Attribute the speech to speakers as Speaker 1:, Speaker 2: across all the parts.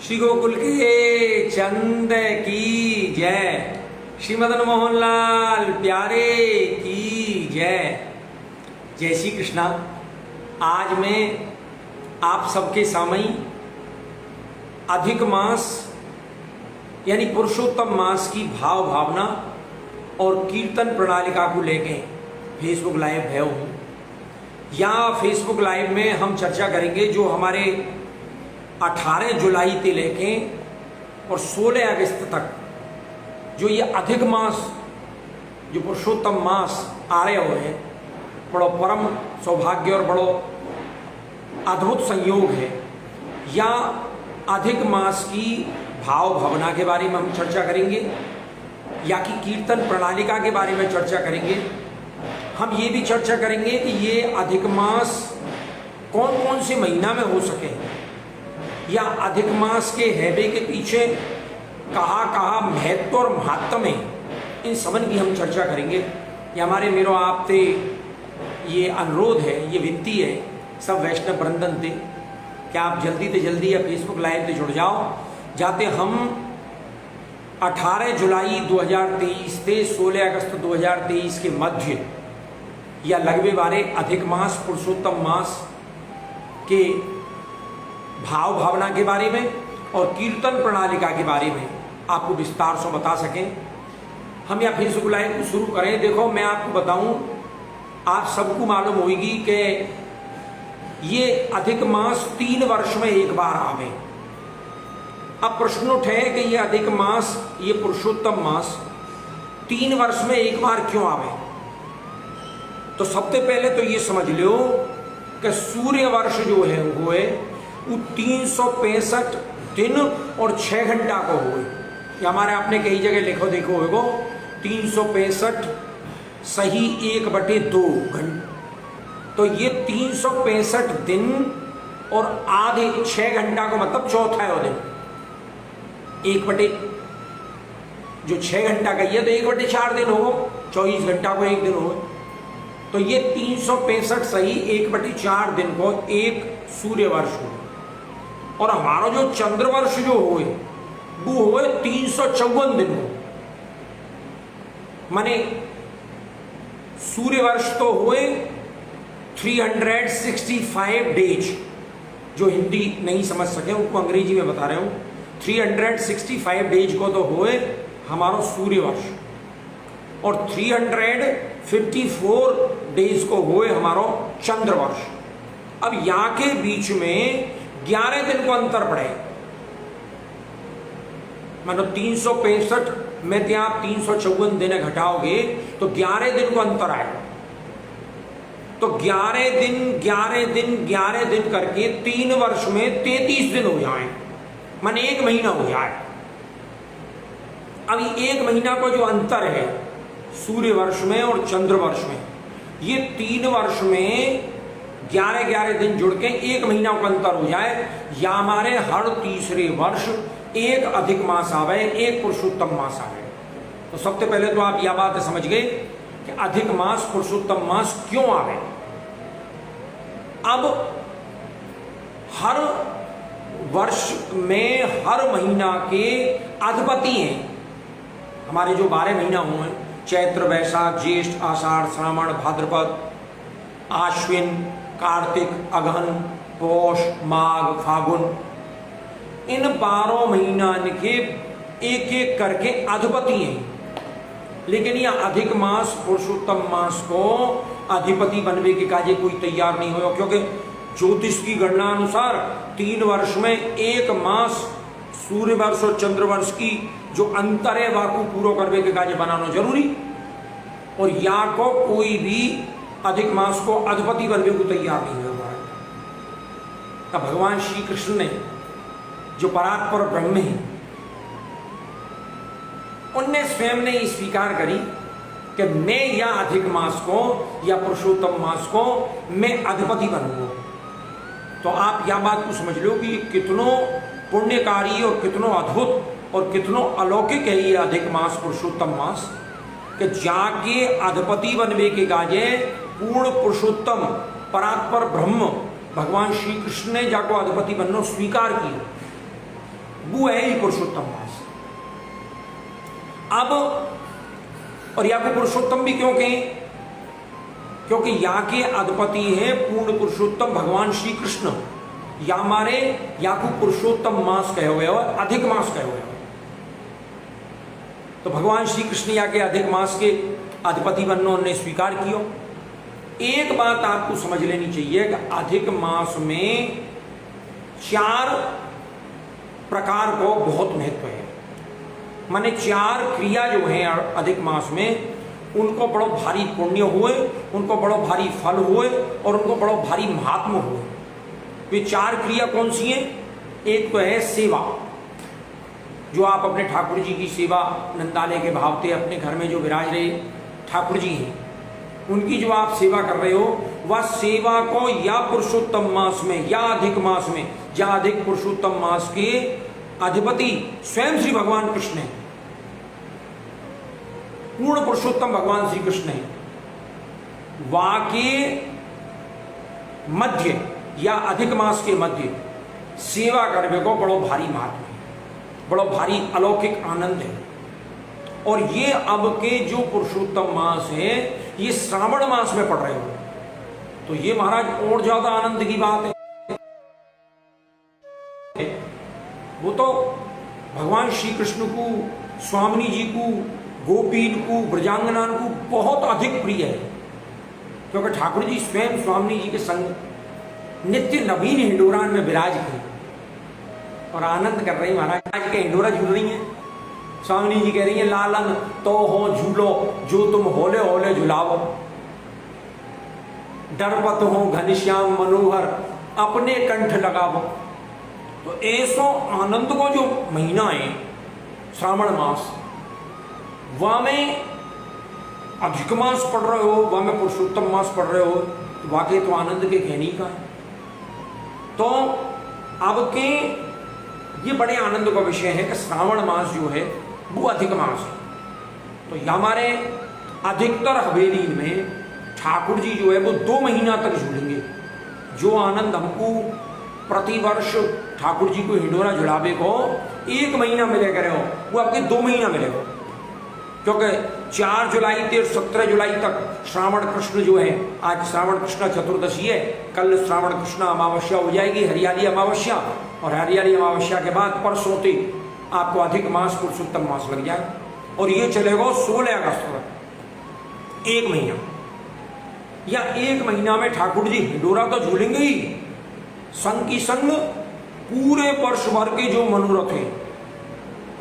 Speaker 1: श्री गोकुल के चंद की जय, श्री मदन मोहन लाल प्यारे की जय। जय श्री कृष्णा। आज मैं आप सबके सामने अधिक मास यानी पुरुषोत्तम मास की भाव भावना और कीर्तन प्रणालिका को लेके फेसबुक लाइव है हूँ। यहाँ फेसबुक लाइव में हम चर्चा करेंगे जो हमारे 18 जुलाई से लेके और 16 अगस्त तक जो ये अधिक मास जो पुरुषोत्तम मास आ रहे हुए हैं, बड़ो परम सौभाग्य और बड़ो अद्भुत संयोग है। या अधिक मास की भाव भावना के बारे में हम चर्चा करेंगे, या कि कीर्तन प्रणालिका के बारे में चर्चा करेंगे। हम ये भी चर्चा करेंगे कि ये अधिक मास कौन कौन से महीना में हो सके, या अधिक मास के हैबे के पीछे कहाँ कहाँ महत्व और महात्म है, इन सबन की हम चर्चा करेंगे। ये हमारे मेरो आप थे ये अनुरोध है, ये विनती है सब वैष्णव बृंदन थे कि आप जल्दी से जल्दी या फेसबुक लाइव से जुड़ जाओ, जाते हम 18 जुलाई 2023 से 16 अगस्त 2023 के मध्य या लगभग बारे अधिक मास पुरुषोत्तम मास के भाव भावना के बारे में और कीर्तन प्रणालिका के बारे में आपको विस्तार से बता सकें। हम या फेसबुक लाइव को शुरू करें। देखो, मैं आपको बताऊं, आप सबको मालूम होगी कि ये अधिक मास 3 वर्ष में एक बार आवे। अब प्रश्न उठे कि ये अधिक मास, ये पुरुषोत्तम मास 3 वर्ष में एक बार क्यों आवे। तो सबसे पहले तो ये समझ लो कि सूर्य वर्ष जो है वो 365 दिन और 6 घंटा को हुए। ये हमारे आपने कई जगह लिखो देखो होगो 365 सही 1/2 घंटे। तो ये 365 दिन और आधे 6 घंटा को मतलब चौथा है वो दिन। 1/, जो 6 घंटा का ये तो 1/4 दिन हो, 24 घंटा को एक दिन हो। तो ये 365 सही 1/4 दिन को एक सूर्य वर्ष हो। और हमारा जो चंद्र वर्ष जो हुए वो हुए 354 दिन हो। माने सूर्य वर्ष तो हुए 365 डेज। जो हिंदी नहीं समझ सके उनको अंग्रेजी में बता रहे हूं। 365 डेज को तो हुए हमारा सूर्य वर्ष, और 354 डेज को हुए हमारा चंद्र वर्ष। अब यहां के बीच में 11 दिन को अंतर पड़े। मतलब 365 में से आप 354 दिन घटाओगे तो 11 दिन को अंतर आएगा। तो 11 दिन करके 3 वर्ष में 33 दिन हो जाए, माने 1 महीना हो जाए। अभी 1 महीना का जो अंतर है सूर्य वर्ष में और चंद्र वर्ष में, ये 3 वर्ष में 11 दिन जुड़ के 1 महीना का अंतर हो जाए, या हमारे हर तीसरे वर्ष एक अधिक मास आवे, एक पुरुषोत्तम मास आवे। तो सबसे पहले तो आप यह बात समझ गए कि अधिक मास पुरुषोत्तम मास क्यों आवे। अब हर वर्ष में हर महीना के अधिपति हैं। हमारे जो 12 महीना हुए, चैत्र, वैशाख, ज्येष्ठ, आषाढ़, श्रावण, भाद्रपद, आश्विन, कार्तिक, अगहन, पौष, माघ, फागुन, इन 12 महीना के एक एक करके अधिपति हैं। लेकिन यह अधिक मास पुरुषोत्तम मास को अधिपति बनने के काजे कोई तैयार नहीं हो, क्योंकि ज्योतिष की गणना अनुसार 3 वर्ष में एक मास सूर्य वर्ष और चंद्र वर्ष की जो अंतर है वाकू पूरा करने के काजे बनाना जरूरी। और या को कोई भी अधिक मास को अधिपति बनने को तैयार नहीं हो रहा है। तब भगवान श्री कृष्ण ने जो परात्पर ब्रह्म है, उनने स्वयं ने स्वीकार करी कि मैं या अधिक मास को या पुरुषोत्तम मास को मैं अधिपति बनूंगा। तो आप यह बात को समझ लो कि कितनो पुण्यकारी और कितनो अद्भुत और कितनो अलौकिक है ये अधिक मास पुरुषोत्तम मास, कि जाके अधिपति बनने के गाजे पूर्ण पुरुषोत्तम परात्पर ब्रह्म भगवान श्री कृष्ण ने जाको अधिपति बनना स्वीकार किया। वो है ही पुरुषोत्तम मास। अब और या को पुरुषोत्तम भी क्यों कहें? क्योंकि यहाँ के अधिपति हैं पूर्ण पुरुषोत्तम भगवान श्री कृष्ण। या मारे या को पुरुषोत्तम मास कहे हुए और अधिक मास कहे हुए हो। तो भगवान श्री कृष्ण या के अधिक मास के अधिपति बनने उन्होंने स्वीकार किया। एक बात आपको समझ लेनी चाहिए कि अधिक मास में 4 प्रकार को बहुत महत्व है। माने 4 क्रिया जो है अधिक मास में, उनको बड़ो भारी पुण्य हुए, उनको बड़ो भारी फल हुए और उनको बड़ो भारी महात्म हुए। वे 4 क्रिया कौन सी हैं? एक तो है सेवा, जो आप अपने ठाकुर जी की सेवा नंदालय के भाव से अपने घर में जो विराज रहे ठाकुर जी हैं, उनकी जो आप सेवा कर रहे हो, वह सेवा को या पुरुषोत्तम मास में या अधिक मास में या अधिक पुरुषोत्तम मास के अधिपति स्वयं श्री भगवान कृष्ण हैं। पूर्ण पुरुषोत्तम भगवान श्री कृष्ण हैं। वाके मध्य या अधिक मास के मध्य सेवा करने को बड़ो भारी महत्व है, बड़ो भारी अलौकिक आनंद है। और ये अब के जो पुरुषोत्तम मास है, ये श्रावण मास में पड़ रहे हो, तो ये महाराज और ज्यादा आनंद की बात है। वो तो भगवान श्री कृष्ण को, स्वामिनी जी को, गोपीन को, ब्रजांगनान को बहुत अधिक प्रिय है। क्योंकि ठाकुर जी स्वयं स्वामिनी जी के संग नित्य नवीन हिंडोरान में विराज थे और आनंद कर रही। महाराज आज के हिंडोरा झूल रही हैं। स्वामिनी जी कह रही है, लालन तो हो झूलो जो तुम होले होले झुलाओ, डरपत हो घनश्याम मनोहर अपने कंठ लगाओ। तो ऐसो आनंद को जो महीना है श्रावण मास, वह में अधिक मास पढ़ रहे हो, वह में पुरुषोत्तम मास पढ़ रहे हो, तो वाकई तो आनंद के कहनी का है। तो अब के ये बड़े आनंद का विषय है कि श्रावण मास जो है वो अधिक मास है। तो हमारे अधिकतर हवेली में ठाकुर जी जो है वो 2 महीना तक झूलेंगे। जो आनंद हमको प्रतिवर्ष ठाकुर जी को हिंडोरा झुलावे को 1 महीना मिले करे हो, वो आपके 2 महीना मिलेगा। क्योंकि 4 जुलाई से 17 जुलाई तक श्रावण कृष्ण जो है, आज श्रावण कृष्ण चतुर्दशी है, कल श्रावण कृष्ण अमावस्या हो जाएगी, हरियाली अमावस्या, और हरियाली अमावस्या के बाद परसों तक आपको अधिक मास पुरुषोत्तम मास लग जाए। और ये चलेगा 16 अगस्त तक, 1 महीना। या 1 महीना में ठाकुर जी हिंडोरा तो झूलेंगे ही, संग की संग पूरे वर्ष भर के जो मनोरथ हैं,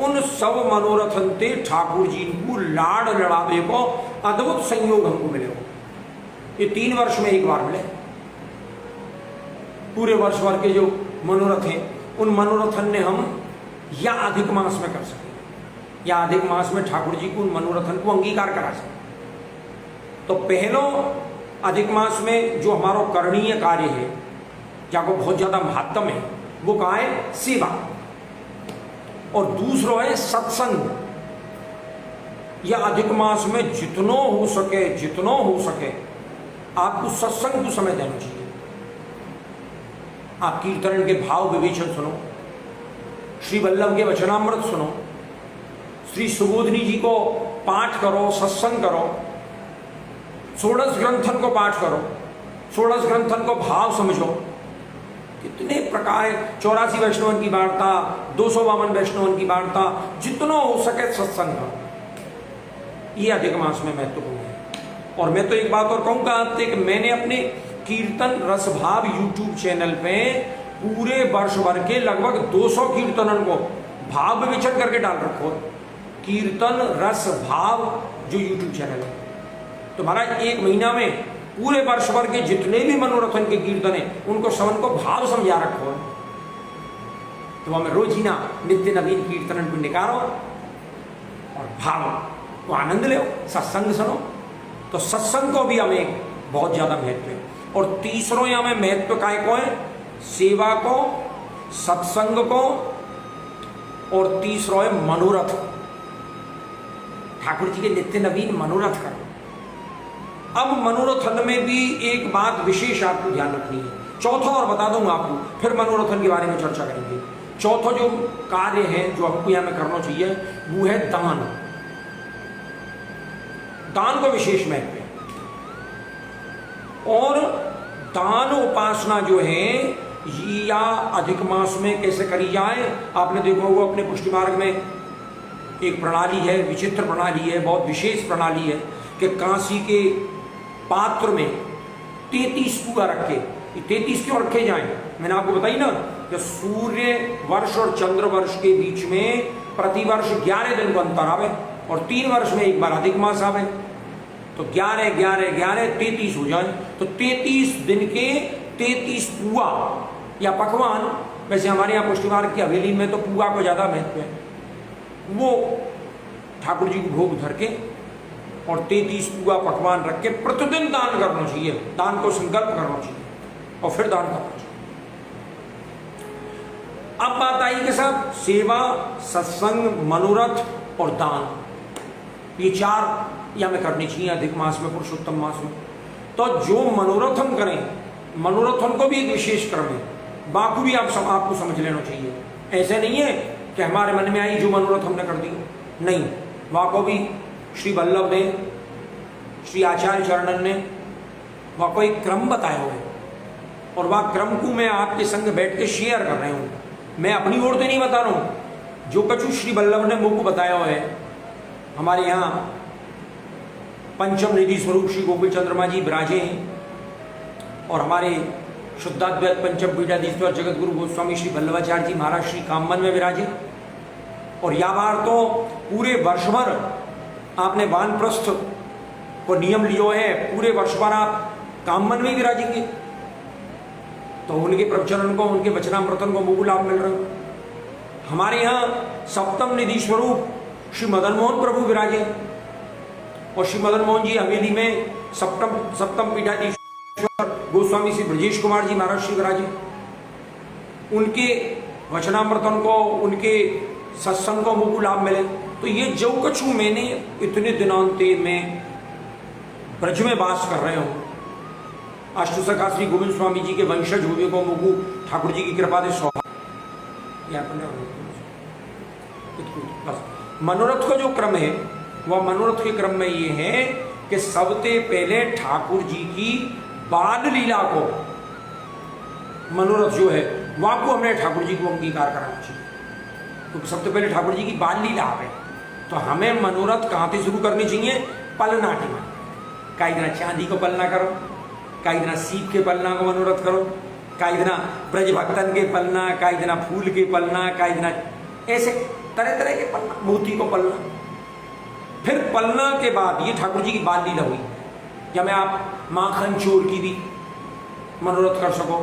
Speaker 1: उन सब मनोरथन से ठाकुर जी को लाड लड़ावे को अद्भुत संयोग हमको मिलेगा। ये 3 वर्ष में एक बार मिले। पूरे वर्ष भर के जो मनोरथ हैं, उन मनोरथन ने हम या अधिक मास में कर सके, या अधिक मास में ठाकुर जी को उन मनोरथन को अंगीकार करा सके। तो पहलो अधिक मास में जो हमारा करणीय कार्य है, जाको बहुत ज्यादा महत्तम है, वो कहा है सेवा। और दूसरा है सत्संग। या अधिक मास में जितनो हो सके आपको सत्संग को समय देना चाहिए। आप कीर्तन के भाव विवेचन सुनो, श्री वल्लभ के वचनामृत सुनो, श्री सुबोधनी जी को पाठ करो, सत्संग करो, 16 ग्रंथन को पाठ करो, 16 ग्रंथन को भाव समझो। कितने प्रकार 84 वैष्णवन की वार्ता, 252 वैष्णवन की वार्ता, जितना हो सके सत्संग करो। ये अधिक मास में महत्वपूर्ण है। और मैं तो एक बात और कहूँगा कि मैंने अपने कीर्तन रसभाव यूट्यूब चैनल पे पूरे वर्ष भर के लगभग 200 कीर्तनन को भाव विवेचन करके डाल रखो। कीर्तन रस भाव जो यूट्यूब चैनल है, तो महाराज 1 महीना में पूरे वर्ष भर के जितने भी मनोरथन के कीर्तन है, उनको सबन को भाव समझा रखो। तो हमें रोजीना नित्य नवीन कीर्तन को निकालो और भाव को आनंद लो, सत्संग सुनो। तो सत्संग को भी हमें बहुत ज्यादा महत्व है। और तीसरों हमें महत्व काय को है? सेवा को, सत्संग को, और तीसरा है मनोरथ। ठाकुर जी के नित्य नवीन मनोरथ करो। अब मनोरथन में भी एक बात विशेष आपको ध्यान रखनी है। चौथा और बता दूंगा आपको, फिर मनोरथन के बारे में चर्चा करेंगे चौथा जो कार्य है जो हमको यहाँ में करना चाहिए वो है दान। दान को विशेष महत्व है। और दान उपासना जो है या अधिक मास में कैसे करी जाए, आपने देखा होगा अपने पुष्टि मार्ग में एक प्रणाली है, विचित्र प्रणाली है, बहुत विशेष प्रणाली है कि कांसी के पात्र में 33 पुआ रखे। 33 क्यों रखे जाएं? मैंने आपको बताई ना कि सूर्य वर्ष और चंद्र वर्ष के बीच में प्रतिवर्ष 11 दिन को अंतर आवे और 3 वर्ष में एक बार अधिक मास आवे, तो 11 11 11 33 हो जाए। तो 33 दिन के 33 पुआ या पकवान, वैसे हमारे यहाँ पुष्टि मार्ग की हवेली में तो पुआ को ज्यादा महत्व है, वो ठाकुर जी को भोग धर के और 33 पुआ पकवान रख के प्रतिदिन दान करना चाहिए। दान को संकल्प करना चाहिए और फिर दान करना चाहिए। अब बात आई कि साहब सेवा, सत्संग, मनोरथ और दान, ये 4 या में करनी चाहिए अधिक मास में, पुरुषोत्तम मास में। तो जो मनोरथ हम करें, मनोरथन को भी एक विशेष क्रम है, बाकी भी आपको समझ लेना चाहिए। ऐसे नहीं है कि हमारे मन में आई जो मनोरथ हमने कर दिया, नहीं, वहाँ को भी श्री वल्लभ ने, श्री आचार्य चरणन ने वहाँ को एक क्रम बताया हुआ है और वह क्रम को मैं आपके संग बैठ के शेयर कर रहा हूँ। मैं अपनी ओर से नहीं बता रहा हूँ, जो कछु श्री वल्लभ ने मुझको बताया हुआ है। हमारे यहाँ पंचम निधि स्वरूप श्री गोकुल चंद्रमा जी विराजे हैं और हमारे शुद्धाद्वैत पंचम पीठाधीश्वर जगत गुरु गोस्वामी श्री वल्लभाचार्य जी महाराज श्री कामवन में विराजे। और या बार तो पूरे वर्ष भर आपने वानप्रस्थ को नियम लियो है, पूरे वर्ष भर आप कामवन में विराजेंगे, तो उनके प्रवचन को, उनके वचनामृतन को मुकुल लाभ मिल रहे हो। हमारे यहाँ सप्तम निधि स्वरूप श्री मदन मोहन प्रभु विराजे और श्री मदन मोहन जी हवेली में सप्तम पीठाधीश्वर गोस्वामी श्री ब्रजेश कुमार जी महाराज श्री विराजे। उनके वचनामृतन को, उनके सत्संग को मुकुल लाभ मिले। तो ये जो कछु मैंने इतने दिनांते में ब्रज में वास कर रहे हूँ, अष्टसखा श्री गोविंद स्वामी जी के वंशज हुए को मुकु ठाकुर जी की कृपा से मनोरथ का जो क्रम है वह मनोरथ के क्रम में ये है कि सबसे पहले ठाकुर जी की बाल लीला को, मनोरथ जो है वह को हमने ठाकुर जी को अंगीकार कराना चाहिए। तो सबसे पहले ठाकुर जी की बाल लीला है, तो हमें मनोरथ कहाँ से शुरू करनी चाहिए? पलनाटी में। कई दिन चांदी को पलना करो, कई दिन सीप के पलना को मनोरथ करो, कई दिन ब्रज भक्तन के पलना, कई दिन फूल के पलना, कई दिन ऐसे तरह तरह के पलना, मोती को पलना। फिर पलना के बाद ये ठाकुर जी की बाल लीला हुई, या मैं आप माखन चोर की भी मनोरथ कर सको।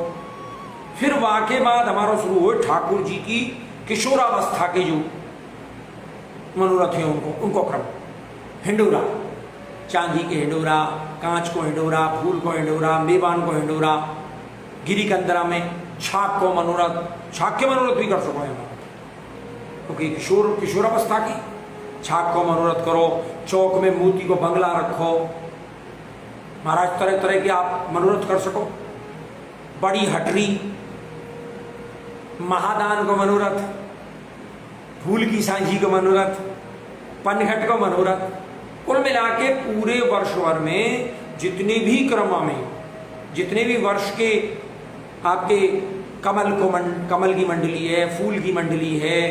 Speaker 1: फिर वहां के बाद हमारा शुरू हुए ठाकुर जी की किशोरावस्था के जो मनोरथ है उनको क्रम, हिंडोरा, चांदी के हिंडोरा, कांच को हिंडोरा, फूल को हिंडोरा, मेवान को हिंडोरा, गिरिकंदरा में छाक को मनोरथ, छाक के मनोरथ भी कर सको हमारा, क्योंकि किशोरावस्था की छाक को मनोरथ करो। चौक में मोती को बंगला रखो, महाराज तरह तरह के आप मनोरथ कर सको। बड़ी हटरी, महादान को मनोरथ, फूल की सांझी को मनोरथ, पनघट को मनोरथ। कुल मिला के पूरे वर्ष भर में जितने भी क्रम में, जितने भी वर्ष के आपके कमल की मंडली है, फूल की मंडली है,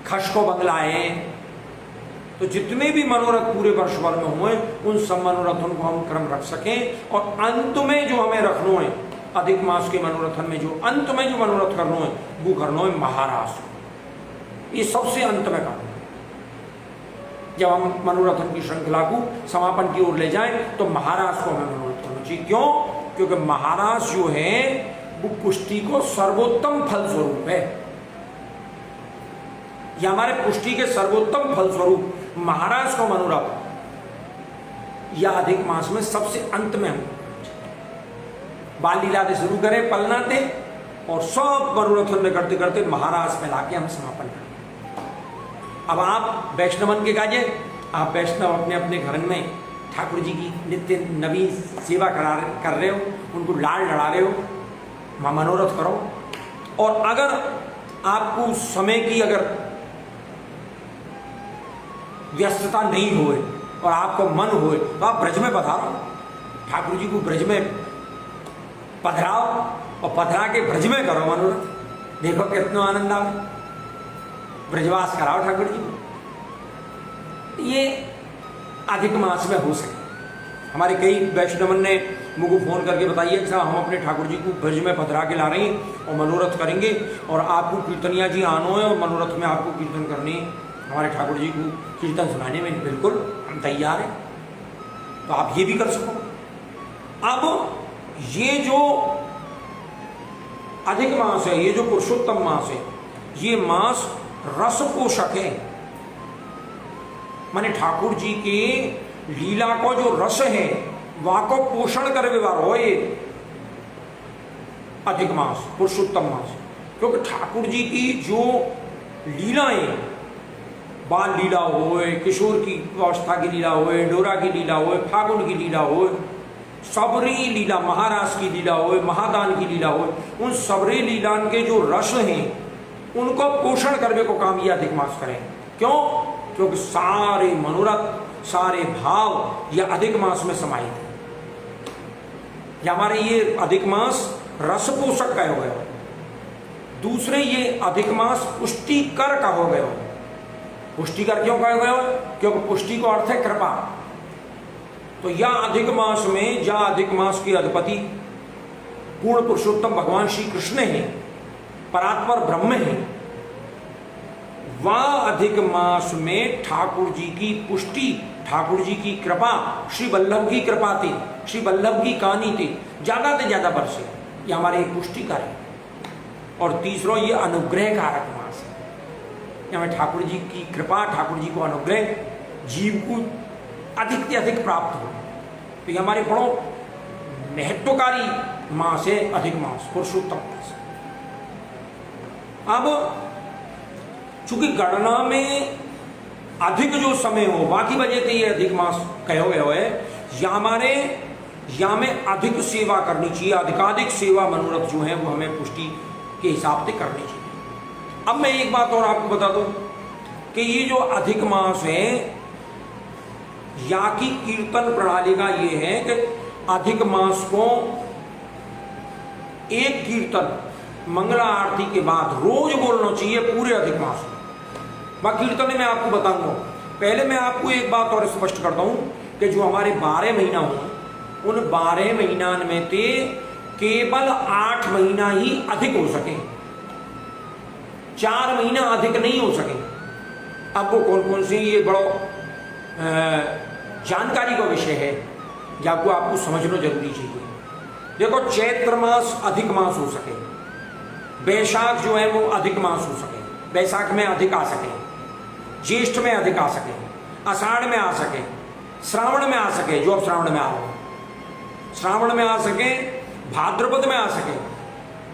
Speaker 1: खश को बंगला है, तो जितने भी मनोरथ पूरे वर्ष भर में हुए उन सब मनोरथों को हम क्रम रख सकें। और अंत में जो हमें रखना है, अधिक मास के मनोरथन में जो अंत में जो मनोरथ करना है वो करना है महारास। ये सबसे अंत में करना है। जब हम मनोरथन की श्रृंखला को समापन की ओर ले जाएं तो महारास को हमें मनोरथ करना चाहिए। क्यों? क्योंकि महारास जो है वो पुष्टि को सर्वोत्तम फल स्वरूप है। यह हमारे पुष्टि के सर्वोत्तम फल स्वरूप महाराज को मनोरथ या अधिक मास में सबसे अंत में हम बाल लीला से शुरू करें, पलना थे, और सब मनोरथन में करते करते महाराज में लाके हम समापन करें। अब आप वैष्णवन के काजे, आप वैष्णव अपने अपने घर में ठाकुर जी की नित्य नवीन सेवा कर रहे हो, उनको लाल लड़ा रहे हो, मनोरथ करो। और अगर आपको समय की अगर व्यस्तता नहीं होए और आपको मन होए तो आप ब्रज में पधारो, ठाकुर जी को ब्रज में पधराओ और पधरा के ब्रज में करो मनोरथ। देखो कितना आनंद आवे, ब्रजवास कराओ ठाकुर जी को। ये अधिक मास में हो सके। हमारे कई वैष्णवन ने मुझको फोन करके बताइए कि साहब हम अपने ठाकुर जी को ब्रज में पधरा के ला रहे हैं और मनोरथ करेंगे और आपको कीर्तनिया जी आनो है और मनोरथ में आपको कीर्तन करने हमारे ठाकुर जी को कीर्तन सुनाने में बिल्कुल हम तैयार हैं, तो आप ये भी कर सको। अब ये जो अधिक मास है, ये जो पुरुषोत्तम मास है, ये मास रस पोषक है। माने ठाकुर जी के लीला को जो रस है वहां को पोषण कर व्यवहार हो ये अधिक मास, पुरुषोत्तम मास। क्योंकि ठाकुर जी की जो लीलाएं, बाल लीला होए, किशोर की अवस्था की लीला होए, डोरा की लीला होए, फागुन की लीला होए, सबरी लीला, महाराज की लीला होए, महादान की लीला होए, उन सबरी लीलान के जो रस हैं उनको पोषण करने को काम ये अधिक मास करें। क्यों? क्योंकि सारे मनोरथ, सारे भाव ये अधिक मास में समाहित है। हमारे ये अधिक मास रस पोषक का हो गया। दूसरे ये अधिक मास पुष्टिकर का हो गया। पुष्टिकर क्यों कहा गया? क्योंकि पुष्टि को अर्थ है कृपा। तो यह अधिक मास में, जहां अधिक मास के अधिपति पूर्ण पुरुषोत्तम भगवान श्री कृष्ण हैं, परात्पर ब्रह्म हैं, वह अधिक मास में ठाकुर जी की पुष्टि, ठाकुर जी की कृपा, श्री वल्लभ की कृपा थी, श्री वल्लभ की कहानी थी, ज्यादा से ज्यादा बरसे। ये हमारे एक पुष्टि कार्य। और तीसरा ये अनुग्रह कारक मास है। हमें ठाकुर जी की कृपा, ठाकुर जी को अनुग्रह जीव को अधिक से अधिक प्राप्त हो। तो ये हमारे बड़ो महत्वकारी मास है अधिक मास, पुरुषोत्तम मास। अब चूंकि गणना में अधिक जो समय हो, बाकी वजह से ये अधिक मास कहो गया है, या में अधिक सेवा करनी चाहिए, अधिकाधिक सेवा मनोरथ जो है वो हमें पुष्टि के हिसाब से करनी चाहिए। अब मैं एक बात और आपको बता दूं कि ये जो अधिक मास है, या की कीर्तन प्रणाली का ये है कि अधिक मास को एक कीर्तन मंगला आरती के बाद रोज बोलना चाहिए पूरे अधिक मास में। मैं कीर्तन में आपको बताऊंगा। पहले मैं आपको एक बात और स्पष्ट करता हूं कि जो हमारे 12 महीना हो, उन 12 महीना में से केवल 8 महीना ही अधिक हो सके, 4 महीना अधिक नहीं हो सके। अब वो कौन कौन से, ये बड़ो जानकारी का विषय है जिसको आपको समझना जरूरी चाहिए। देखो, चैत्र मास अधिक मास हो सके, बैसाख जो है वो अधिक मास हो सके, बैसाख में अधिक आ सके, ज्येष्ठ में अधिक आ सके, आषाढ़ में आ सके, श्रावण में आ सके, जो अब श्रावण में आ रहा हो, श्रावण में आ सके, भाद्रपद में आ सके,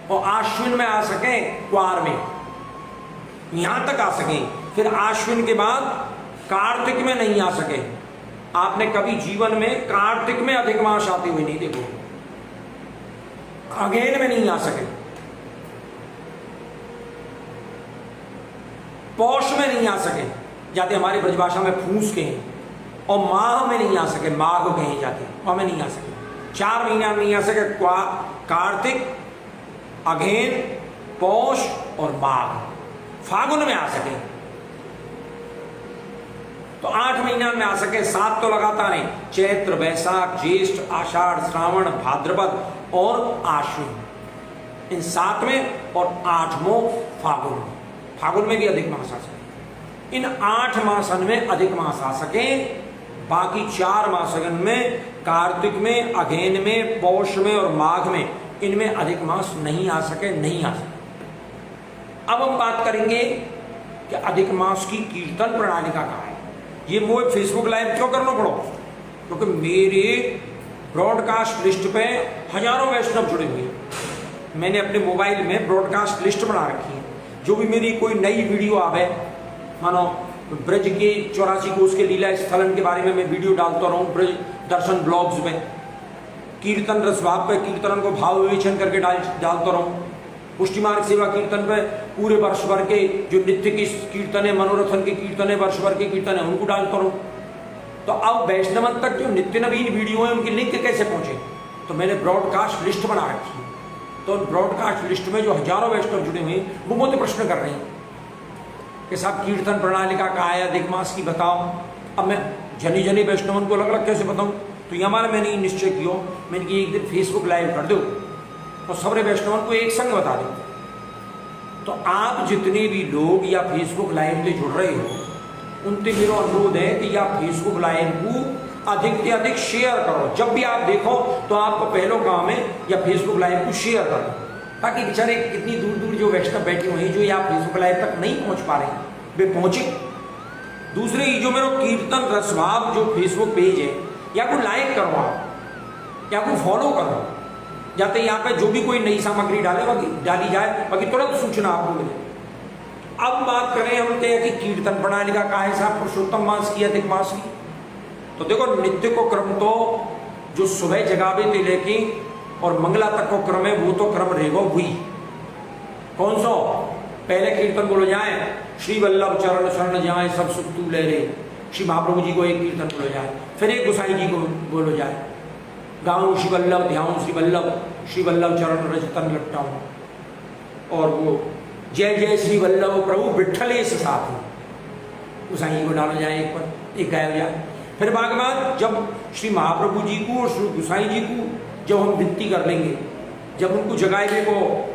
Speaker 1: और आश्विन में आ सके, क्वार में, यहां तक आ सके। फिर आश्विन के बाद कार्तिक में नहीं आ सके। आपने कभी जीवन में कार्तिक में अधिक मास आते हुए नहीं देखो, अगेन में नहीं आ सके, पौष में नहीं आ सके, जाते हमारी ब्रजभाषा में फूस के हैं, और माह में नहीं आ सके, माघ कहे जाते, वहां में नहीं आ सके। 4 महीना नहीं आ सके, कार्तिक, अगेन, पौष और माघ। फागुन में आ सके तो 8 महीना में आ सके। 7 तो लगातार है, चैत्र, बैसाख, ज्येष्ठ, आषाढ़, श्रावण, भाद्रपद और आश्विन। इन 7 में और 8वां फागुन, फागुन में भी अधिक मास आ सके। इन 8 मासन में अधिक मास आ सके। बाकी 4 मासन में, कार्तिक में, अघेन में, पौष में और माघ में, इनमें अधिक मास नहीं आ सके, नहीं आ सके। अब हम बात करेंगे कि अधिक मास की कीर्तन प्रणाली का कहा है। ये मुझे फेसबुक लाइव क्यों करना पड़ो? क्योंकि मेरे ब्रॉडकास्ट लिस्ट पे हजारों वैष्णव जुड़े हुए हैं। मैंने अपने मोबाइल में ब्रॉडकास्ट लिस्ट बना रखी है। जो भी मेरी कोई नई वीडियो आवे, मानो ब्रज के 84 कोस के लीला स्थलन के बारे में मैं वीडियो डालता रहूँ ब्रज दर्शन ब्लॉग्स में, कीर्तन रस भाव पे कीर्तन को भाव विवेचन करके डालता रहूँ, पुष्टि मार्ग सेवा कीर्तन पे पूरे वर्ष भर के जो नित्य की कीर्तन है, मनोरथन के कीर्तन है, वर्ष भर के कीर्तन है, उनको डालता रहूं। तो अब वैष्णवन तक जो नित्य नवीन वीडियो है उनकी लिंक कैसे पहुंचे? तो मैंने ब्रॉडकास्ट लिस्ट बना रखी है। तो ब्रॉडकास्ट लिस्ट में जो हजारों वैष्णव जुड़े हुए हैं वो मुझे प्रश्न कर रहे हैं कि साहब कीर्तन प्रणालिका का आया अधिक मास की बताओ। अब मैं जनी जनी वैष्णवन को अलग अलग कैसे बताऊं? तो यहाँ हमारा मैंने निश्चय किया, मैंने कि एक दिन फेसबुक लाइव कर दो और सारे वैष्णवन को एक संग बता दो। तो आप जितने भी लोग या फेसबुक लाइव में जुड़ रहे हो उनसे मेरा अनुरोध है कि या फेसबुक लाइव को अधिक से अधिक शेयर करो। जब भी आप देखो तो आपका पहला काम है या फेसबुक लाइव को शेयर करो, ताकि बेचारे कितनी दूर दूर जो वैष्णव बैठे हुए हैं जो या फेसबुक लाइव तक नहीं पहुंच पा रहे वे पहुंचे। दूसरे जो मेरा कीर्तन रसभाव जो फेसबुक पेज है या को लाइक करो आप, या को फॉलो करो, जाते यहाँ पे जो भी कोई नई सामग्री डाली जाए बाकी तुरंत सूचना आपको मिले। अब बात करें हम कि कीर्तन प्रणालिका का है साहब पुरुषोत्तम मास की अधिक मास की। तो देखो नित्य को क्रम तो जो सुबह जगावे थे लेके और मंगला तक को क्रम है वो तो क्रम रहेगा हुई। कौन सा? पहले कीर्तन बोलो जाए श्री वल्लभ चरण शरण जाए सब सुख तू ले रे, श्री महाप्रभु जी को एक कीर्तन बोलो जाए, फिर एक गोसाई जी को बोलो जाए, गाऊं श्री वल्लभ ध्याऊं श्री वल्लभ चरण रज तन लपटाऊं, और वो जय जय श्री वल्लभ प्रभु विठ्ठलेश साथ गोसाई को डाला जाए, एक पर एक गाया जाए। फिर बाद जब श्री महाप्रभु जी को और श्री गोसाई जी को जब हम विनती कर लेंगे, जब उनको जगाएंगे को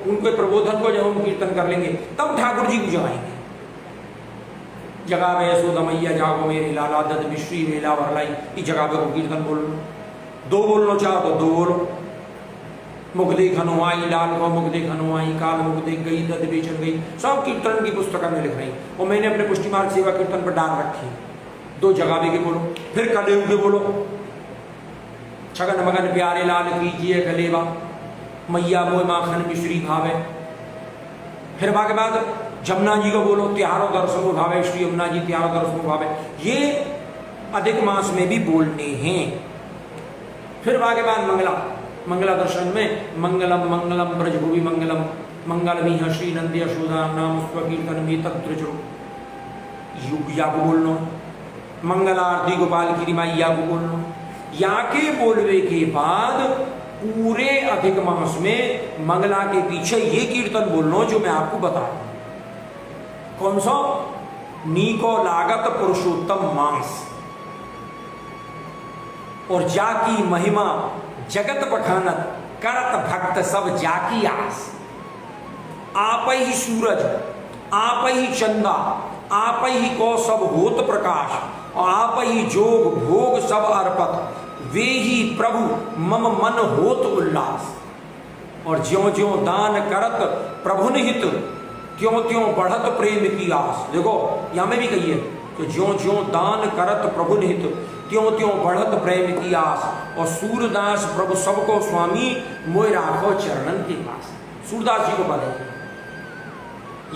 Speaker 1: उनके प्रबोधन को जब हम कीर्तन कर लेंगे तब ठाकुर जी को जगाएंगे। जगावे यशोदा मैया जागो मेरे लाला दद विश्री वेला वरलाई, इस जगावे को कीर्तन बोल लो। दो बोलना चाहो तो दो बोलो। मुख देख हनुमाई लाल को मुख देख हनुमाई काल मुख देख गई दद बेचन गई, सब कीर्तन की पुस्तक में लिख रही और मैंने अपने पुष्टि मार्ग सेवा कीर्तन पर डाल रखी। दो जगावे के बोलो, फिर कलेव के बोलो, छगन मगन प्यारे लाल कीजिए कलेवा मैया मोह माखन मिश्री भावे। फिर के बाद जमुना जी को बोलो त्योहारों दर्शन भावे, श्री यमुना जी त्योहारों दर्शन भावे। ये अधिक मास में भी बोलने हैं। फिर के बाद मंगला दर्शन में मंगलम मंगलम ब्रजभुवि मंगलम मंगलमीह श्री नंदी यशोदा नाम स्वकीर्तन में तत्व युग या को बोलना, मंगलारती गोपाल की मैया को बोलना। या के बोलवे के बाद पूरे अधिक मास में मंगला के पीछे ये कीर्तन बोलना जो मैं आपको बता रहा हूं। कौन सा? नीको लागत पुरुषोत्तम मास और जाकी महिमा जगत बखानत करत भक्त सब जाकी आस। आप ही सूरज आप ही चंदा आप ही को सब होत प्रकाश और आप ही जोग भोग सब अर्पत वे ही प्रभु मम मन होत उल्लास। और ज्यों ज्यों दान करत प्रभु निहित त्यों त्यों बढ़त प्रेम की आस। देखो यहां में भी कहिए कि ज्यों ज्यों दान करत प्रभु निहित त्यों त्यों बढ़त प्रेम की आस। और सूरदास प्रभु सबको स्वामी मोय राखो चरणन के पास। सूरदास जी को बताइए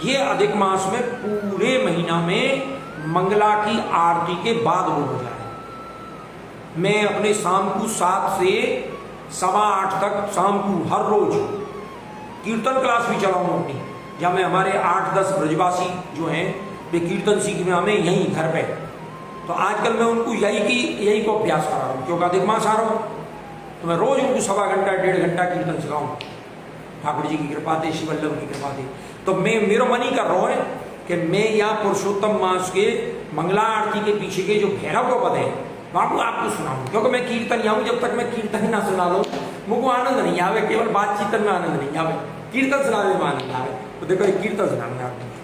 Speaker 1: ये अधिक मास में पूरे महीना में मंगला की आरती के बाद बोला जाए। मैं अपने शाम को 7 से 8:15 तक शाम को हर रोज कीर्तन क्लास भी चलाऊंगा अपनी, जहाँ मैं हमारे 8-10 ब्रजवासी जो हैं वे कीर्तन सीखने हमें यहीं घर पे। तो आजकल मैं उनको यही को अभ्यास करा रहा हूँ क्योंकि अधिक मास आ रहा हूँ। तो मैं रोज उनको 1.25 घंटा 1.5 घंटा कीर्तन सिखाऊँ। ठाकुर जी की कृपा थे, श्री वल्लभ की कृपा थी। तो मेरा मन ही कर रहा है कि मैं यहाँ पुरुषोत्तम मास के मंगला आरती के पीछे के जो भैरव को पद है वहाँ आपको सुनाऊँ, क्योंकि मैं कीर्तन यहाँ जब तक मैं कीर्तन ही ना सुना लूँ मुझको आनंद नहीं आवे। केवल बातचीत में आनंद नहीं आवे, कीर्तन सुनाने में आनंद आवे। तो देखो ये कीर्तन सुनाने आपको।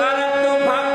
Speaker 2: भक्त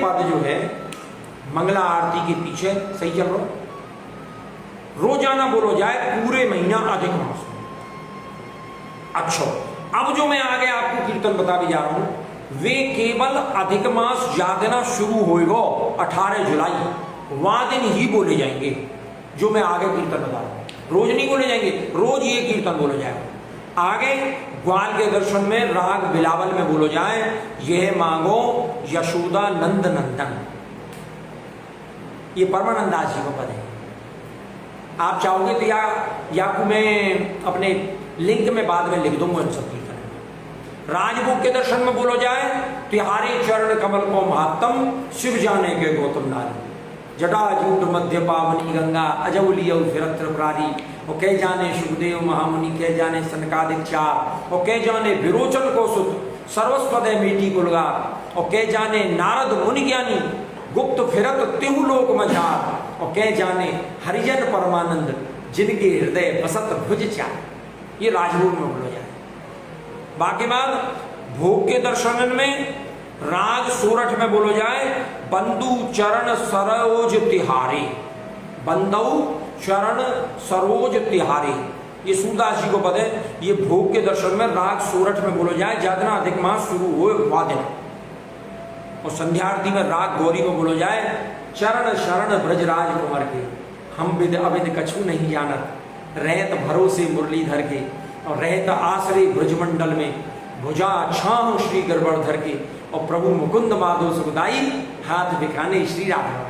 Speaker 1: पद जो है मंगला आरती के पीछे सही चल रहा, रोजाना बोलो जाए पूरे महीना अधिक मास में। अच्छा, अब जो मैं आगे आपको कीर्तन बता भी जा रहा हूं वे केवल अधिक मास जा देना शुरू होएगा 18 जुलाई, वहां दिन ही बोले जाएंगे। जो मैं आगे कीर्तन बता रहा हूं रोज नहीं बोले जाएंगे, रोज ये कीर्तन बोलो जाएगा। आगे ग्वाल के दर्शन में राग बिलावल में बोलो जाए, यह मांगो यशोदा नंद नंदन, ये परमानंदास जी का पद है। आप चाहोगे तो या मैं अपने लिंक में बाद में लिख दूंगा इन सब कीर्तन। राजभोग के दर्शन में बोलो जाए, तिहारे चरण कमल को महात्म शिव जाने के गौतम नारी, जटाजूट मध्य पावनी गंगा अजौलिय फिरत्र प्रारी, और कह जाने सुखदेव महामुनि, कह जाने सनकादिक चार, और कह जाने विरोचन को सुत सर्वस्वदय मीठी गुलगा, और कह जाने नारद मुनि ज्ञानी गुप्त फिरत तिहु लोक मझार, और कह जाने हरिजन परमानंद जिनके हृदय बसत भुज चार। ये राजभोग में बोलो जाए। बाकी बात भोग के दर्शन में राग सोरठ में बोलो जाए, बंदु चरण सरोज तिहारे, बंदु चरण सरोज तिहारे, ये सूरदास जी को पद है। ये भोग के दर्शन में राग सोरठ में बोलो जाए, जातना अधिक मास शुरू हुए वादिन। और संध्यारती में राग गौरी में बोलो जाए, चरण शरण ब्रजराज कुंवर के, हम विद अविद कछु नहीं जानत, रहत भरोसे मुरलीधर के, और रहत आश्रय ब्रजमंडल में, भुजा छाह श्री गरबड़धर के, और प्रभु मुकुंद माधव सुखदाई, हाथ बिखाने श्री राधा।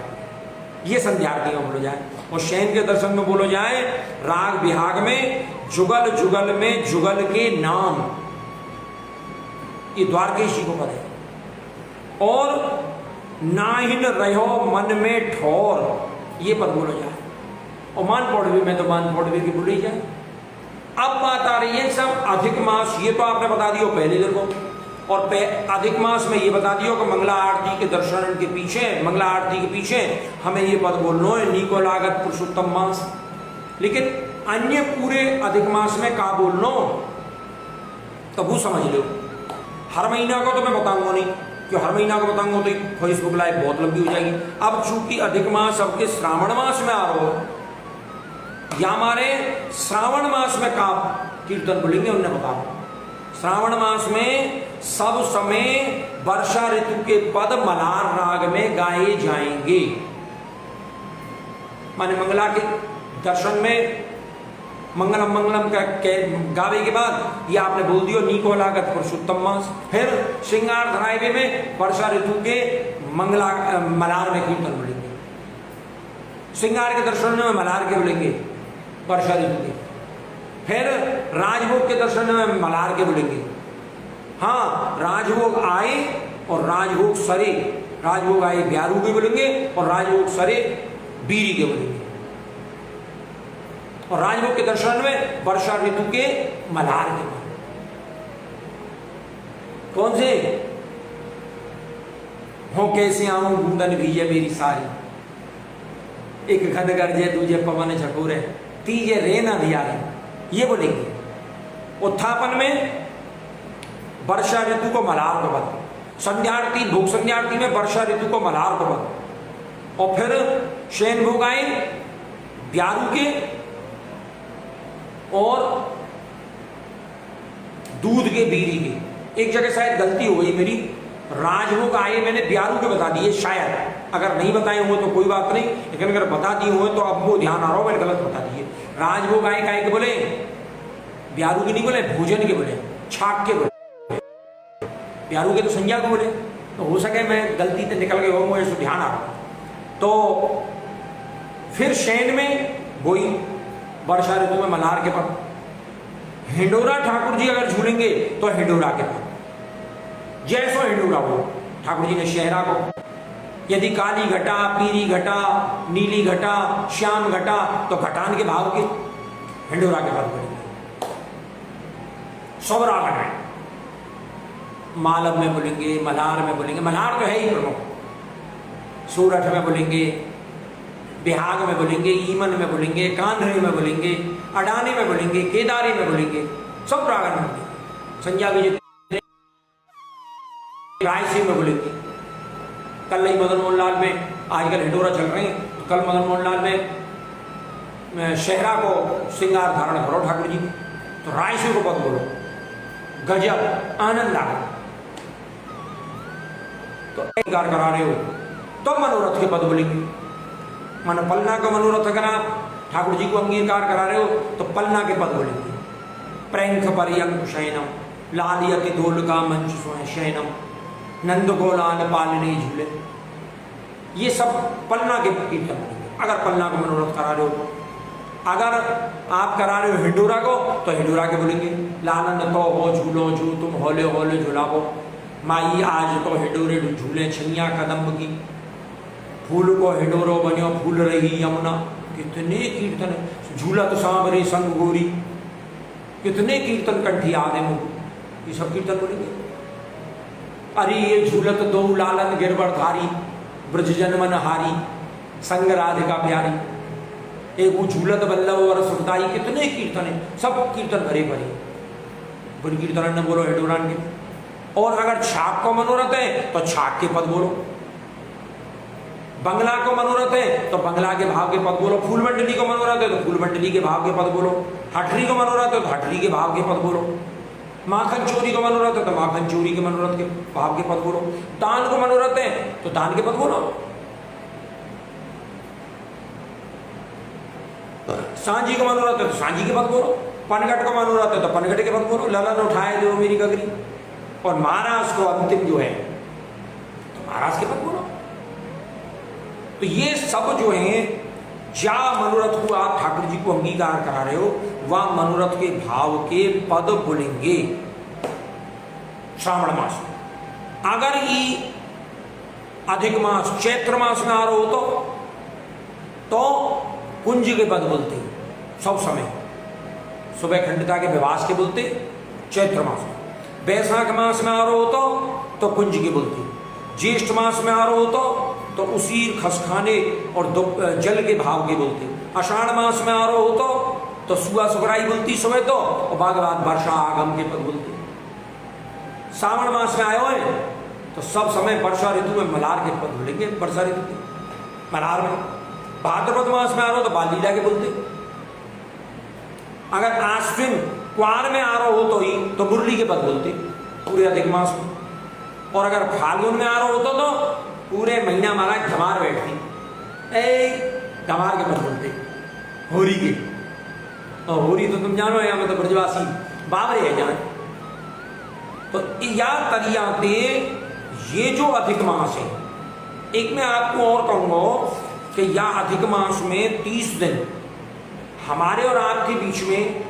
Speaker 1: ये संध्यारती में बोलो जाए। और शयन के दर्शन में बोलो जाए, राग बिहाग में जुगल जुगल में जुगल के नाम, ये द्वारकेश जी को पद है। और नाहिन रहो मन में ठोर, ये पद बोलो जाए। और मान पौड़वी में तो मान पौड़वी की बोली जाए। अब बात आ रही है सब अधिक मास, ये तो आपने बता दिया पहले दिन को, और अधिक मास में ये बता दियो कि मंगला आरती के दर्शन के पीछे, मंगला आरती के पीछे हमें ये पद बोलना है, नीको लागत पुरुषोत्तम मास। लेकिन अन्य पूरे अधिक मास में का बोलना तब समझ लो। हर महीना को तो मैं बताऊंगा नहीं, क्यों हर महीना को बताऊंगा तो फेसबुक लाइव बहुत लंबी हो जाएगी। अब चूंकि अधिक मास सबके श्रावण मास में आ रहा हो, या हमारे श्रावण मास में का कीर्तन बोलेंगे उन्हें बता। श्रावण मास में सब समय वर्षा ऋतु के पद मलार राग में गाए जाएंगे। माने मंगला के दर्शन में मंगलम मंगलम का गावे के बाद ये आपने बोल दियो नीको लागत पुरुषोत्तम मास। फिर श्रृंगार धराइवे में वर्षा ऋतु के मंगला मलार में कीर्तन बोलेंगे। श्रृंगार के दर्शन में मलार के बोलेंगे वर्षा ऋतु के। फिर राजभोग के दर्शन में मलार के बोलेंगे। हाँ, राजभोग आए और राजभोग सरे, राजभोग आए ब्यारू के बोलेंगे और राजभोग सरे बीरी के बोलेंगे। और राजभोग के दर्शन में वर्षा ऋतु के मलार के बोलेंगे। कौन से हो कैसे आऊं बूंदन भीजे मेरी सारी, एक खद गरजे दूजे पवन झकोरे, तीजे रे ना धियारे, ये बोलेंगे। उत्थापन में वर्षा ऋतु को मलार को बद, संध्यारती भोग संध्यारती में वर्षा ऋतु को मलार को बद। और फिर शयन भोग आए ब्यारू के और दूध के बीरी के। एक जगह शायद गलती हो गई मेरी, राजभोग आए मैंने ब्यारू के बता दिए, शायद अगर नहीं बताए हुए तो कोई बात नहीं, लेकिन अगर बता दिए हुए तो अब वो ध्यान आ रहा हो मैंने गलत बता दिए। राजभोग आए काय के बोले, ब्यारू के नहीं बोले, भोजन के बोले, छाक के बोले। ब्यारू के तो संज्ञा को बोले, तो हो सके मैं गलती से निकल गए हो, मुझे ध्यान आ रहा। तो फिर शयन में वही वर्षा ऋतु में मल्हार के पद। हिंडोरा ठाकुर जी अगर झूलेंगे तो हिंडोरा के पद, जैसो हिंडोरा हो ठाकुर जी ने शहरा को। यदि काली घटा, पीली घटा, नीली घटा, श्याम घटा, तो घटान के भाव के हिंडोरा के पद बोलेंगे। सब राग है, मालव में बोलेंगे, मल्हार में बोलेंगे, मल्हार तो है ही प्रमुख, सोरठ में बोलेंगे, बिहाग में बोलेंगे, ईमन में बोलेंगे, कान्हरे में बोलेंगे, अडानी में बोलेंगे, केदारी में बोलेंगे, सब राग में बोलेंगे। संज्ञा विजय रायसी में बोलेंगे। कल ही मदन मोहन लाल में, आजकल हिंडोरा चल रहे हैं, तो कल मदन मोहन लाल में शहरा को श्रृंगार धारण करो ठाकुर जी, तो रायसी को पद बोलो, गजब आनंद आ गया। तो अंगीकार करा रहे हो तो मनोरथ के पद बोलेंगे। मन पलना का मनोरथ अगर आप ठाकुर जी को अंगीकार करा रहे हो तो पलना के पद बोलेंगे। प्रैंख पर्यंक शयनम, लालियति दोल का मंच शयनम, नंद गोलाल पालने झूले, ये सब पलना के कीर्तन बोलेंगे अगर पलना का मनोरथ करा रहे हो। अगर आप करा रहे हो हिंडोरा को तो हिंडोरा के बोलेंगे। लालन तो हो झूलो झू तुम होले होले झूलाओ, माई आज तो हिंडोरे झूले छैया कदम्ब की, फूल को हिंडोरो बनियो फूल रही यमुना, कितने कीर्तन, झूलत सांवरे संग गोरी, कितने कीर्तन कंठी आदे मुख, ये सब कीर्तन बोलेंगे। अरे ये झूलत दो लालन गिरबरधारी, ब्रज जनमन हारी, संग राधिका प्यारी, एक वो झूलत बल्लभ और सुखदाई, कितने कीर्तन है, सब कीर्तन भरे भरे बुरी कीर्तन न बोलो हिंडोरान के। और अगर छाक को मनोरथ है तो छाक के पद बोलो, बंगला को मनोरथ है तो बंगला के भाव के पद बोलो, फूल मंडली को मनोरथ है तो फूल मंडली के भाव के पद बोलो, हटरी को मनोरथ है तो हटरी के भाव के पद बोलो, माखन चोरी को मनोरथ है तो माखन चोरी के मनोरथ के भाव के पद बोलो, दान को मनोरथ है तो दान के पद बोलो, सांझी को मनोरथ है तो सांझी के पद बोलो, पनघट को मनोरथ है तो पनघट के पद बोलो, ललन उठाए दो मेरी गगरी, और महाराज को अंतिम जो है तो महाराज के पद बोलो। तो ये सब जो है क्या मनोरथ को आप ठाकुर जी को अंगीकार करा रहे हो वह मनोरथ के भाव के पद बोलेंगे। श्रावण मास में अगर ये अधिक मास चैत्र मास में आ रहे हो तो कुंज के पद बोलते सब समय, सुबह खंडिता के विवास के बोलते चैत्र मास में, वैशाख मास में आ रहे हो तो कुंज के बोलते, ज्येष्ठ मास में आ रहे हो तो उसी खसखाने और जल के भाव के बोलते, आषाढ़ मास में आ रहे हो तो सुआ सुगराई बोलती सुबह तो, और बाद वर्षा आगम के पद बोलते। सावन मास में आए हुए तो सब समय वर्षा ऋतु में मलार के पद बोलेंगे, वर्षा ऋतु के मलार में। भाद्रपद मास में आ रहे हो तो बाल लीला के बोलते। अगर आश्विन क्वार में आ रहे हो तो मुरली के पद बोलते पूरे अधिक मास में। और अगर फाल्गुन में आ रहे हो तो पूरे महीना माला धमार बैठती, धमार के पद बोलते, होरी के। और होरी तो तुम जानो या मतलब ब्रजवासी बाबरे है जान। तो या तरियाते ये जो अधिक मास है, एक मैं आपको और कहूंगा कि या अधिक मास में 30 दिन हमारे और आपके बीच में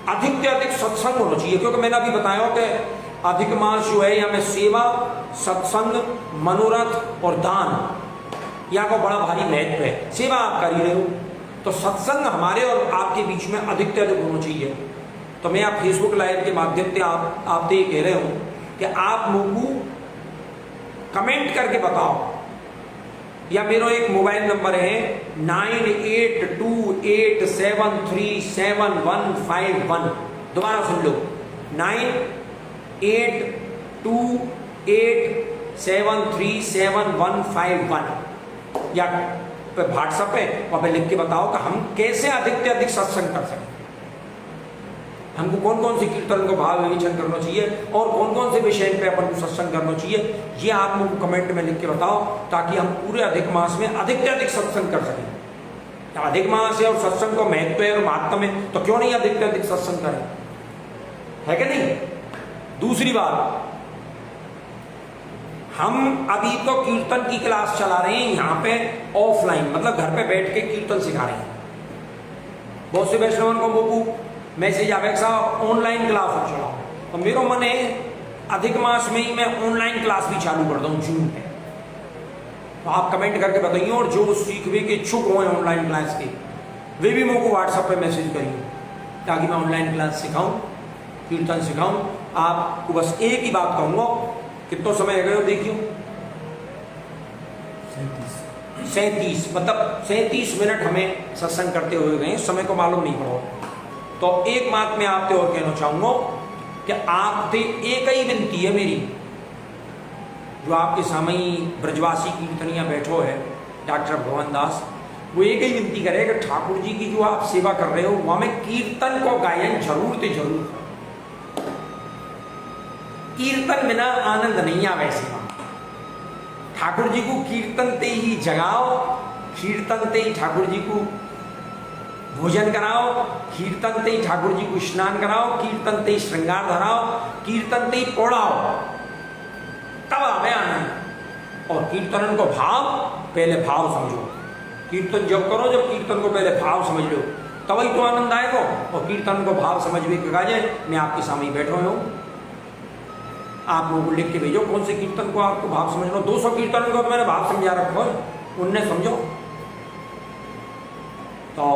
Speaker 1: अधिक से अधिक सत्संग होना चाहिए, क्योंकि मैंने अभी बताया कि अधिक मास जो है यहाँ में सेवा, सत्संग, मनोरथ और दान, यहाँ को बड़ा भारी महत्व है। सेवा आप कर ही रहे हो तो सत्संग हमारे और आपके बीच में अधिक से अधिक होना चाहिए। तो मैं आप फेसबुक लाइव के माध्यम से आपसे ये कह रहे हूँ कि आप मुझको कमेंट करके बताओ, या मेरा एक मोबाइल नंबर है 9828737151, दोबारा सुन लो 9828737151, या व्हाट्सएप पे वहाँ पे लिख के बताओ कि हम कैसे अधिक से अधिक सत्संग कर सकें, हमको कौन कौन से कीर्तन को भाव विवेचन करना चाहिए और कौन कौन से विषय पे अपन को सत्संग करना चाहिए, ये आप मुझे कमेंट में लिख के बताओ, ताकि हम पूरे अधिक मास में अधिक से अधिक सत्संग कर सकें। अधिक मास है और सत्संग को महत्व है और महात्म है, तो क्यों नहीं अधिक से अधिक सत्संग करें, है कि नहीं। दूसरी बात, हम अभी तो कीर्तन की क्लास चला रहे हैं यहाँ पे ऑफलाइन, मतलब घर पे बैठ के कीर्तन सिखा रहे हैं। बहुत से वैष्णवन को मुझको मैसेज आवे साहब ऑनलाइन क्लास चलाओ, तो मेरा मन है अधिक मास में ही मैं ऑनलाइन क्लास भी चालू कर दूँ जूम पे। तो आप कमेंट करके बताइए, और जो सीखने के इच्छुक हो ऑनलाइन क्लास के वे भी मुझको व्हाट्सएप पे मैसेज करिए, ताकि मैं ऑनलाइन क्लास सिखाऊं, कीर्तन सिखाऊं। आपको बस एक ही बात कहूँगा, कितना समय है गए देखियो 37, मतलब 37 मिनट हमें सत्संग करते हुए गए, समय को मालूम नहीं पड़ा। तो एक बात मैं आपसे और कहना चाहूंगा कि आपसे एक ही विनती है मेरी जो आपके सामने ही ब्रजवासी कीर्तनिया बैठो है डॉक्टर भगवान दास, वो एक ही विनती करे कि ठाकुर जी की जो आप सेवा कर रहे हो वहां में कीर्तन को गायन जरूर ते जरूर करो। कीर्तन बिना आनंद नहीं आवे सेवा। ठाकुर जी को कीर्तन ते ही जगाओ, कीर्तन ते ही ठाकुर जी को भोजन कराओ, कीर्तन ते ही ठाकुर जी को स्नान कराओ, कीर्तन ते ही श्रृंगार धराओ, कीर्तन ते ही पोड़ाओ, तब आवे आनंद। और कीर्तन को भाव, पहले भाव समझो। कीर्तन जब करो, जब कीर्तन को पहले भाव समझ लो, तभी तो आनंद आएगा। और कीर्तन को भाव समझ भी कहा जाए, मैं आपके सामने बैठा हूं, आप लोगों को लिख के भेजो कौन से कीर्तन को आपको भाव समझ लो। 200 कीर्तन को तो मैंने भाव समझा रखा है, उनने समझो। तो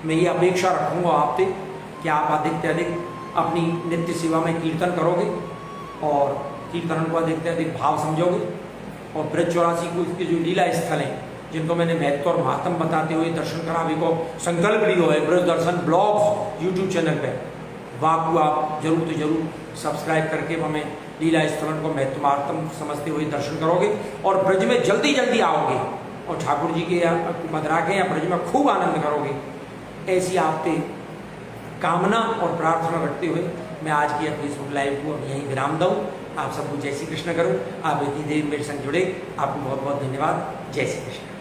Speaker 1: मैं ये अपेक्षा रखूंगा आपसे कि आप अधिक से अधिक अपनी नित्य सेवा में कीर्तन करोगे और कीर्तन को अधिक से अधिक भाव समझोगे। और ब्रज 84 को इसके जो लीला स्थल हैं जिनको मैंने महत्व और महात्म बताते हुए दर्शन करावे को संकल्प लियो है, ब्रज दर्शन ब्लॉग्स यूट्यूब चैनल पे, वहाँ को आप जरूर तो जरूर सब्सक्राइब करके हमें लीला स्थलन को महत्व महात्म समझते हुए दर्शन करोगे और ब्रज में जल्दी जल्दी आओगे और ठाकुर जी के मदरा के या ब्रज में खूब आनंद करोगे। ऐसी आपसे कामना और प्रार्थना रखते हुए मैं आज की फेसबुक लाइव को यहीं विराम दूँ। आप सबको जय श्री कृष्ण करूँ। आप इतनी देर मेरे संग जुड़े, आपको बहुत बहुत धन्यवाद। जय श्री कृष्ण।